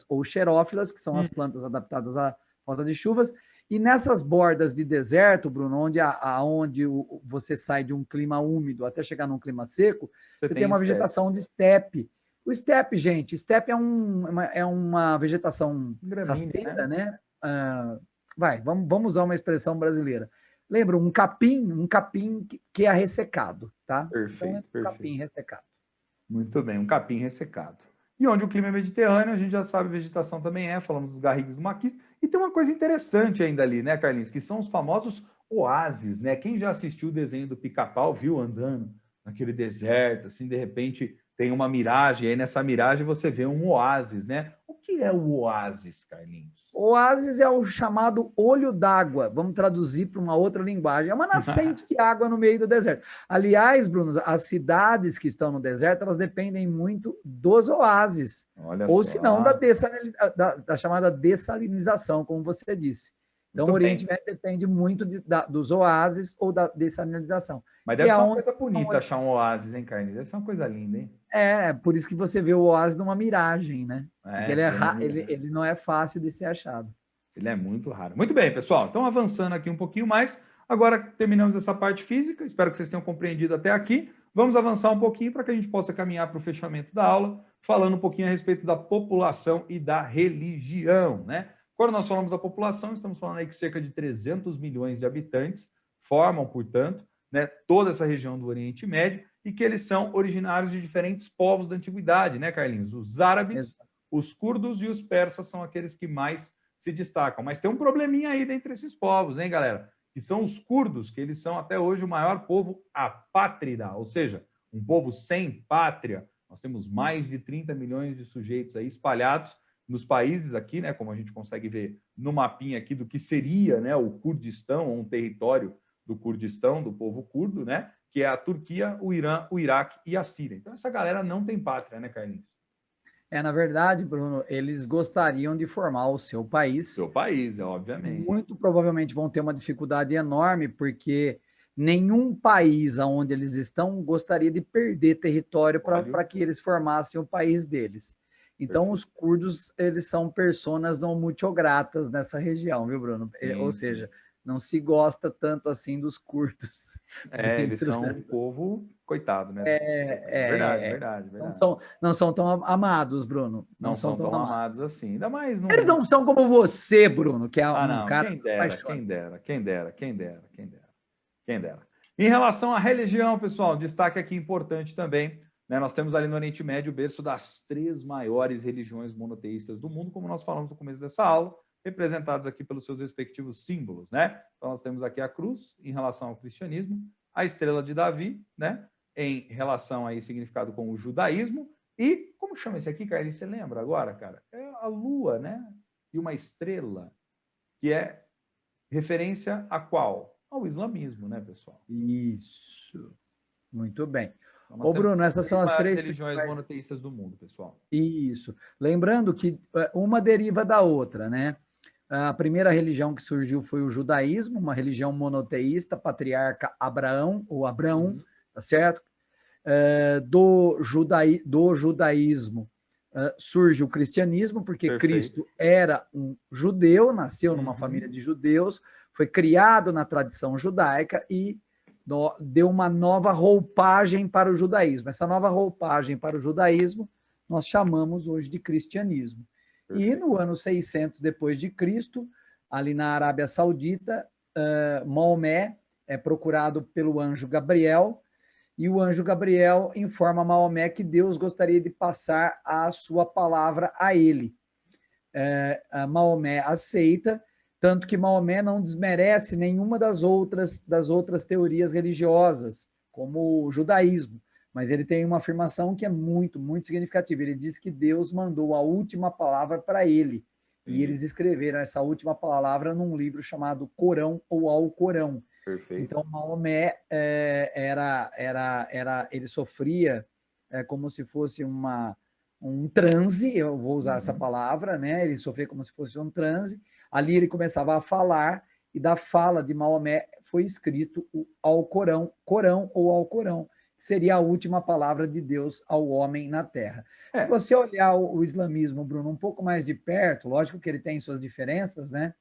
ou xerófilas, que são as plantas adaptadas à falta de chuvas. E nessas bordas de deserto, Bruno, onde você sai de um clima úmido até chegar num clima seco, você tem uma vegetação de estepe. O estepe, gente, estepe é uma vegetação rasteira, né? Vamos usar uma expressão brasileira. Lembra, um capim que é ressecado, tá? Perfeito, então, um capim ressecado. Muito bem, um capim ressecado. E onde o clima é mediterrâneo, a gente já sabe, a vegetação também falamos dos garrigos do maquis. E tem uma coisa interessante ainda ali, né, Carlinhos, que são os famosos oásis, né? Quem já assistiu o desenho do Pica-Pau viu andando naquele deserto, assim, de repente tem uma miragem, e aí nessa miragem você vê um oásis, né? O que é o oásis, Carlinhos? Oásis é o chamado olho d'água. Vamos traduzir para uma outra linguagem. É uma nascente de água no meio do deserto. Aliás, Bruno, as cidades que estão no deserto, elas dependem muito dos oásis. Ou se não, da chamada dessalinização, como você disse. Então, o Oriente Médio depende muito dos oásis ou da dessalinização. Mas deve ser uma coisa bonita achar um oásis, hein, Carlinhos? Deve ser uma coisa linda, hein? Por isso que você vê o oásis numa miragem, né? Porque ele não é fácil de ser achado. Ele é muito raro. Muito bem, pessoal. Então, avançando aqui um pouquinho mais. Agora terminamos essa parte física. Espero que vocês tenham compreendido até aqui. Vamos avançar um pouquinho para que a gente possa caminhar para o fechamento da aula, falando um pouquinho a respeito da população e da religião, né? Quando nós falamos da população, estamos falando aí que cerca de 300 milhões de habitantes formam, portanto, né, toda essa região do Oriente Médio, e que eles são originários de diferentes povos da antiguidade, né, Carlinhos? Os árabes, os curdos e os persas são aqueles que mais se destacam. Mas tem um probleminha aí dentre esses povos, hein, galera? Que são os curdos, que eles são até hoje o maior povo apátrida, ou seja, um povo sem pátria. Nós temos mais de 30 milhões de sujeitos aí espalhados nos países aqui, né, como a gente consegue ver no mapinha aqui do que seria, né, o Kurdistão, um território do Kurdistão, do povo curdo, né, que é a Turquia, o Irã, o Iraque e a Síria. Então, essa galera não tem pátria, né, Carlinhos? Na verdade, Bruno, eles gostariam de formar o seu país. Seu país, obviamente. Muito provavelmente vão ter uma dificuldade enorme, porque nenhum país onde eles estão gostaria de perder território para que eles formassem o país deles. Então, perfeito. Os curdos, eles são personas não muito gratas nessa região, viu, Bruno? Sim, ou seja, não se gosta tanto assim dos curdos. Eles são um povo coitado, né? Verdade. Não são tão amados, Bruno. Não são tão amados assim. Ainda mais... Eles não são como você, Bruno, que é um cara... Quem dera. Em relação à religião, pessoal, destaque aqui importante também, né? Nós temos ali no Oriente Médio o berço das 3 maiores religiões monoteístas do mundo, como nós falamos no começo dessa aula, representados aqui pelos seus respectivos símbolos, né? Então, nós temos aqui a cruz em relação ao cristianismo, a estrela de Davi, né? Em relação aí, significado com o judaísmo, e, como chama esse aqui, Carlinhos? Você lembra agora, cara? É a lua, né? E uma estrela, que é referência a qual? Ao islamismo, né, pessoal? Isso. Muito bem. Então, ô, Bruno, essas são as 3 religiões monoteístas do mundo, pessoal. Isso. Lembrando que uma deriva da outra, né? A primeira religião que surgiu foi o judaísmo, uma religião monoteísta, patriarca Abraão, ou Abraão, tá certo? Do judaísmo surge o cristianismo, porque perfeito. Cristo era um judeu, nasceu numa família de judeus, foi criado na tradição judaica e deu uma nova roupagem para o judaísmo. Essa nova roupagem para o judaísmo nós chamamos hoje de cristianismo. E no ano 600 depois de Cristo, ali na Arábia Saudita, Maomé é procurado pelo anjo Gabriel, e o anjo Gabriel informa Maomé que Deus gostaria de passar a sua palavra a ele. Maomé aceita, tanto que Maomé não desmerece nenhuma das outras teorias religiosas, como o judaísmo. Mas ele tem uma afirmação que é muito, muito significativa. Ele diz que Deus mandou a última palavra para ele. E eles escreveram essa última palavra num livro chamado Corão ou Alcorão. Perfeito. Então, Maomé ele sofria como se fosse uma um transe, eu vou usar essa palavra, né? Ele sofreu como se fosse um transe. Ali ele começava a falar, e da fala de Maomé foi escrito o Alcorão, Corão ou Alcorão, que seria a última palavra de Deus ao homem na Terra. Se você olhar o islamismo, Bruno, um pouco mais de perto, lógico que ele tem suas diferenças, né?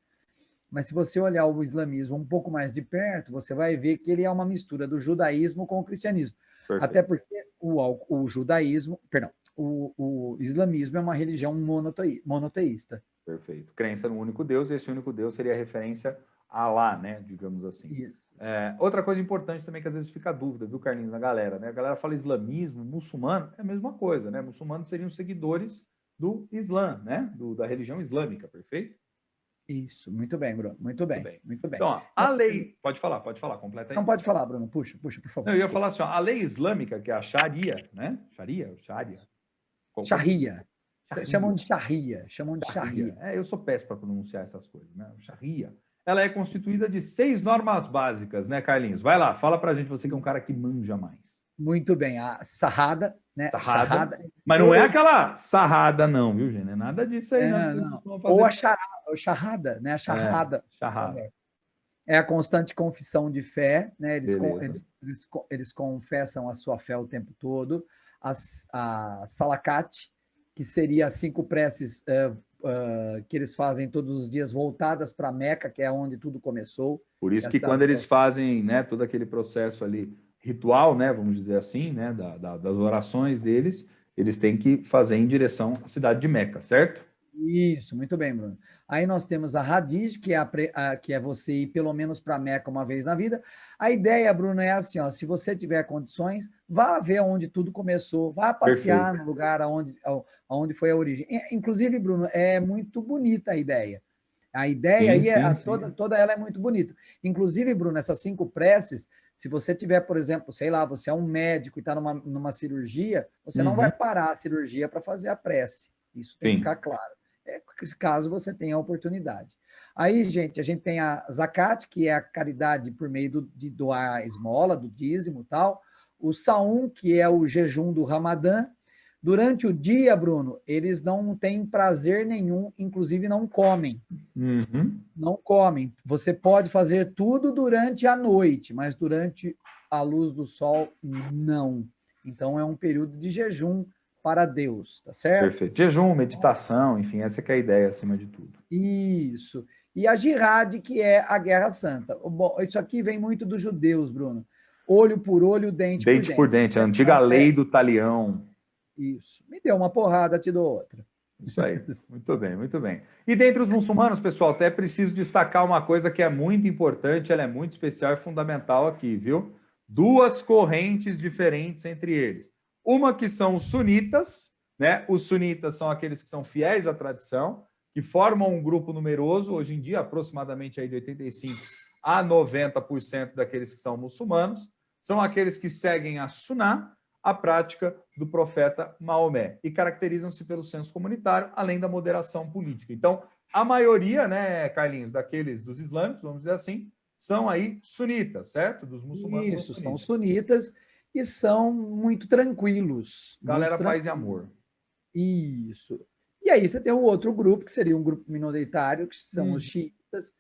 Mas se você olhar o islamismo um pouco mais de perto, você vai ver que ele é uma mistura do judaísmo com o cristianismo. Perfeito. Até porque o judaísmo, perdão, o islamismo é uma religião monoteísta. Perfeito. Crença no único Deus, e esse único Deus seria referência a Alá, né? Digamos assim. Isso. Outra coisa importante também que às vezes fica a dúvida, viu, Carlinhos, na galera, né? A galera fala islamismo, muçulmano, é a mesma coisa, né? Muçulmanos seriam seguidores do Islã, né? Da religião islâmica, perfeito? Isso, muito bem, Bruno, muito bem. Então, ó, a lei... Pode falar, completa aí. Não, pode falar, Bruno, puxa, por favor. Não, eu ia falar assim, ó, a lei islâmica, que é a Sharia, né? Sharia. Sharia. Chamam de Sharia. Eu sou péssimo para pronunciar essas coisas, né? Sharia. Ela é constituída de 6 normas básicas, né, Carlinhos? Vai lá, fala pra gente, você que é um cara que manja mais. Muito bem, a sarrada, né? Sarrada. Mas não é aquela sarrada, não, viu, gente? É nada disso aí, não. Ou a charrada, né? A charrada. Charrada. É a constante confissão de fé, né? Eles confessam a sua fé o tempo todo. A salakat, que seria as 5 preces que eles fazem todos os dias voltadas para Meca, que é onde tudo começou. Por isso que quando eles fazem, né, todo aquele processo ali ritual, né, vamos dizer assim, né, das orações deles, eles têm que fazer em direção à cidade de Meca, certo? Isso, muito bem, Bruno. Aí nós temos a Hadith, que é você ir pelo menos para Meca uma vez na vida. A ideia, Bruno, é assim, ó, se você tiver condições, vá ver onde tudo começou, vá passear Perfeito. No lugar onde foi a origem. Inclusive, Bruno, é muito bonita a ideia. A ideia toda ela é muito bonita. Inclusive, Bruno, essas 5 preces, se você tiver, por exemplo, sei lá, você é um médico e está numa cirurgia, você não vai parar a cirurgia para fazer a prece. Isso tem que ficar claro. Caso você tenha a oportunidade. Aí, gente, a gente tem a zakat, que é a caridade por meio de doar a esmola, do dízimo e tal. O saum, que é o jejum do Ramadã. Durante o dia, Bruno, eles não têm prazer nenhum, inclusive não comem. Não comem. Você pode fazer tudo durante a noite, mas durante a luz do sol, não. Então, é um período de jejum para Deus, tá certo? Perfeito. Jejum, meditação, enfim, essa que é a ideia acima de tudo. Isso. E a jihad, que é a guerra santa. Bom, isso aqui vem muito dos judeus, Bruno. Olho por olho, dente por dente. Dente por dente, a antiga lei do talião. Isso. Me deu uma porrada, te dou outra. Isso aí. Muito bem, muito bem. E dentre os muçulmanos, pessoal, até preciso destacar uma coisa que é muito importante, ela é muito especial e fundamental aqui, viu? 2 correntes diferentes entre eles. Uma que são os sunitas, né? Os sunitas são aqueles que são fiéis à tradição, que formam um grupo numeroso, hoje em dia, aproximadamente aí de 85% a 90% daqueles que são muçulmanos, são aqueles que seguem a Sunnah, a prática do profeta Maomé, e caracterizam-se pelo senso comunitário, além da moderação política. Então, a maioria, né, Carlinhos, dos islâmicos, vamos dizer assim, são aí sunitas, certo? Dos muçulmanos. Isso, são sunitas e são muito tranquilos. Galera, paz e amor. Isso. E aí você tem o outro grupo, que seria um grupo minoritário, que são os xiitas,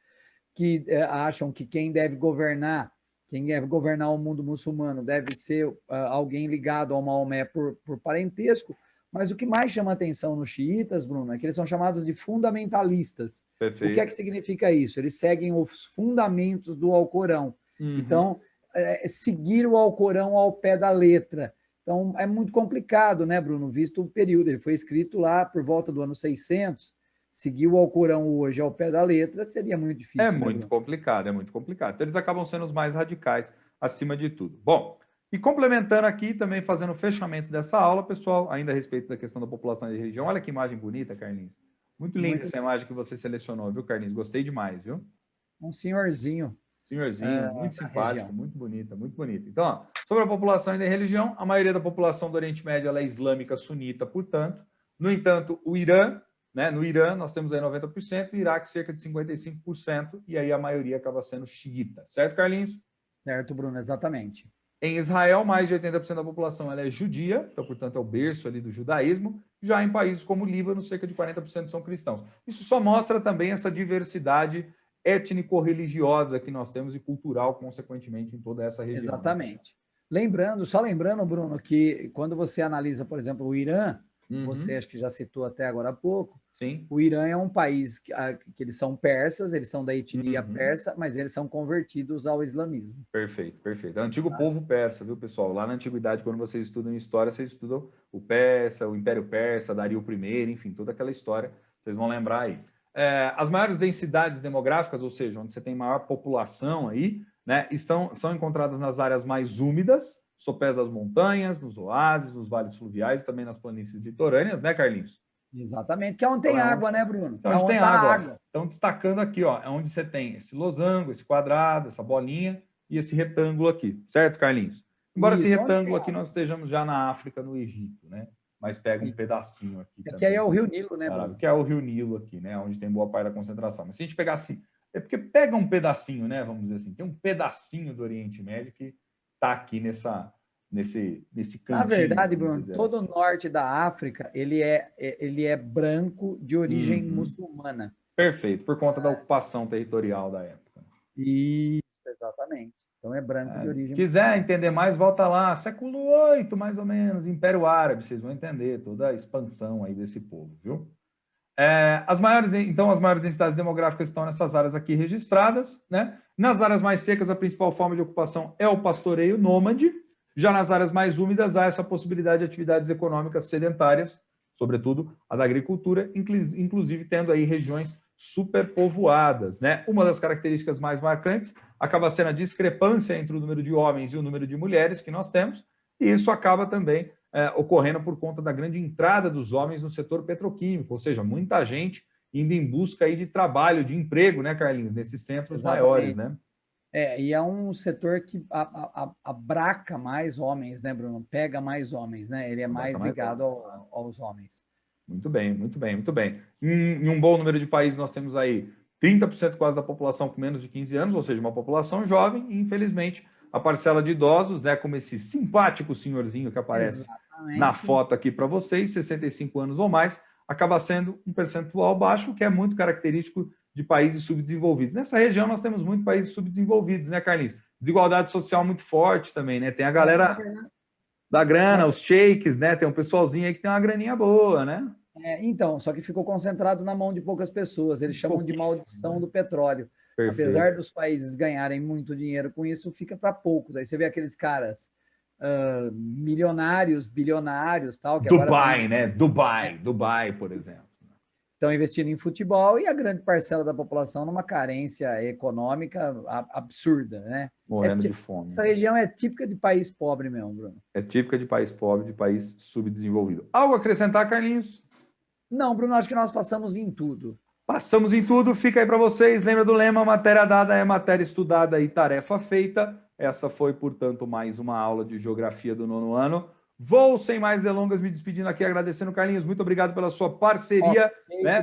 que acham que quem deve governar o mundo muçulmano deve ser alguém ligado ao Maomé por parentesco, mas o que mais chama atenção nos xiitas, Bruno, é que eles são chamados de fundamentalistas. Perfeito. O que é que significa isso? Eles seguem os fundamentos do Alcorão. Então, seguir o Alcorão ao pé da letra. Então, é muito complicado, né, Bruno? Visto o período, ele foi escrito lá por volta do ano 600, seguir o Alcorão hoje ao pé da letra seria muito difícil. É muito complicado, é muito complicado. Então, eles acabam sendo os mais radicais acima de tudo. Bom, e complementando aqui, também fazendo o fechamento dessa aula, pessoal, ainda a respeito da questão da população e de religião, olha que imagem bonita, Carlinhos. Muito linda essa imagem que você selecionou, viu, Carlinhos? Gostei demais, viu? Um senhorzinho. Muito simpático, muito bonita, muito bonita. Então, ó, sobre a população e da religião, a maioria da população do Oriente Médio ela é islâmica sunita, portanto. No entanto, o Irã, né, no Irã nós temos aí 90%, o Iraque cerca de 55%, e aí a maioria acaba sendo xiita. Certo, Carlinhos? Certo, Bruno, exatamente. Em Israel, mais de 80% da população ela é judia, então, portanto, é o berço ali do judaísmo, Já em países como o Líbano, cerca de 40% são cristãos. Isso só mostra também essa diversidade étnico-religiosa que nós temos e cultural, consequentemente, em toda essa região. Exatamente. Só lembrando, Bruno, que quando você analisa, por exemplo, o Irã, você acho que já citou até agora há pouco, sim, o Irã é um país que eles são persas, eles são da etnia persa, mas eles são convertidos ao islamismo. Perfeito, perfeito. É o antigo povo persa, viu, pessoal? Lá na antiguidade, quando vocês estudam história, vocês estudam o persa, o Império Persa, Dario I, enfim, toda aquela história, vocês vão lembrar aí. As maiores densidades demográficas, ou seja, onde você tem maior população aí, né, são encontradas nas áreas mais úmidas, sopés das montanhas, nos oásis, nos vales fluviais e também nas planícies litorâneas, né, Carlinhos? Exatamente, que é onde tem água, né, Bruno? Então, onde tem água. Então, destacando aqui, ó, é onde você tem esse losango, esse quadrado, essa bolinha e esse retângulo aqui, certo, Carlinhos? Embora esse retângulo aqui nós estejamos já na África, no Egito, né? Mas pega um pedacinho aqui também. Que aí é o Rio Nilo, né, Bruno? Que é o Rio Nilo aqui, né? Onde tem boa parte da concentração. Mas se a gente pegar assim, é porque pega um pedacinho, né? Vamos dizer assim, tem um pedacinho do Oriente Médio que está aqui nesse cantinho. Na verdade, Bruno, todo o norte da África, ele é branco de origem muçulmana. Perfeito, por conta da ocupação territorial da época. Isso, exatamente. Então é branco de origem. Quiser entender mais, volta lá, século VIII, mais ou menos, Império Árabe, vocês vão entender toda a expansão aí desse povo, viu? As maiores densidades demográficas estão nessas áreas aqui registradas, né? Nas áreas mais secas, a principal forma de ocupação é o pastoreio nômade. Já nas áreas mais úmidas, há essa possibilidade de atividades econômicas sedentárias, sobretudo a da agricultura, inclusive tendo aí regiões superpovoadas, né? Uma das características mais marcantes acaba sendo a discrepância entre o número de homens e o número de mulheres que nós temos, e isso acaba também ocorrendo por conta da grande entrada dos homens no setor petroquímico, ou seja, muita gente indo em busca aí de trabalho, de emprego, né, Carlinhos, nesses centros maiores, né? E é um setor que abraca mais homens, né, Bruno? Pega mais homens, né? Ele é mais ligado aos homens. Muito bem, muito bem, muito bem. Em um bom número de países, nós temos aí 30% quase da população com menos de 15 anos, ou seja, uma população jovem, e infelizmente a parcela de idosos, né, como esse simpático senhorzinho que aparece na foto aqui para vocês, 65 anos ou mais, acaba sendo um percentual baixo, que é muito característico de países subdesenvolvidos. Nessa região nós temos muitos países subdesenvolvidos, né, Carlinhos? Desigualdade social muito forte também, né? Tem a galera da grana, os sheiks, né? Tem um pessoalzinho aí que tem uma graninha boa, né? Então, só que ficou concentrado na mão de poucas pessoas. Eles chamam de maldição do petróleo. Perfeito. Apesar dos países ganharem muito dinheiro com isso, fica para poucos. Aí você vê aqueles caras milionários, bilionários, tal. Que Dubai, né? Dubai, por exemplo. Estão investindo em futebol e a grande parcela da população numa carência econômica absurda, né? Morrendo de fome. Essa região é típica de país pobre mesmo, Bruno. É típica de país pobre, de país subdesenvolvido. Algo a acrescentar, Carlinhos? Não, Bruno, acho que nós passamos em tudo. Passamos em tudo, fica aí para vocês. Lembra do lema, matéria dada é matéria estudada e tarefa feita. Essa foi, portanto, mais uma aula de geografia do 9º ano. Vou, sem mais delongas, me despedindo aqui, agradecendo, Carlinhos. Muito obrigado pela sua parceria, né?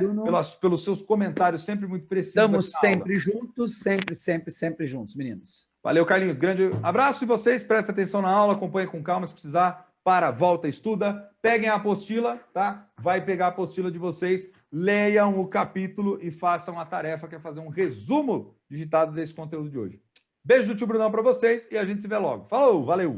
Pelos seus comentários sempre muito precisos. Estamos sempre juntos, sempre juntos, meninos. Valeu, Carlinhos. Grande abraço. E vocês, prestem atenção na aula, acompanhem com calma, se precisar, para, volta, estuda. Peguem a apostila, tá? Vai pegar a apostila de vocês, leiam o capítulo e façam a tarefa, que é fazer um resumo digitado desse conteúdo de hoje. Beijo do tio Brunão para vocês e a gente se vê logo. Falou, valeu!